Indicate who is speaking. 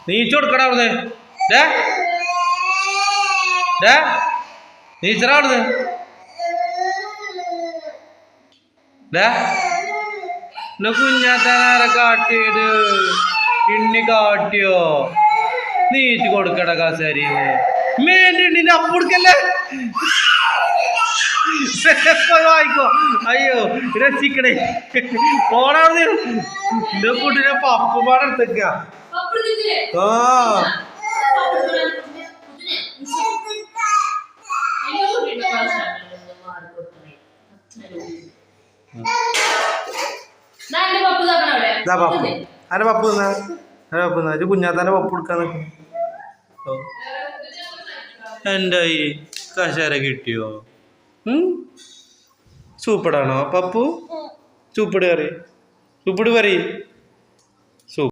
Speaker 1: നീച്ചു കൊടുക്കടാ അവിടുന്ന് നീച്ചറാ അവിടുന്ന് കുഞ്ഞാത്താനാരെ കാട്ടിയത് ഇണ്ണി കാട്ടിയോ നീറ്റ് കൊടുക്കട കസേരന്ന് മേണ്ടിണ്ണിന്റെ അപ്പുടുക്കല്ലേ വായിക്കോ അയ്യോ രസിക്കണേ പോണാർന്ന് എന്റെ കുട്ടിനെ പപ്പ് പാടെടുത്തേക്ക ആ ആരെ പപ്പ് തിന്നാ കുഞ്ഞാത്താന്റെ പപ്പ് എടുക്കാൻ എൻ്റെ ഈ കശാര കിട്ടിയോ സൂപ്പറാണോ പപ്പു സൂപ്പിട് കറി സൂപ്പിട് പറയും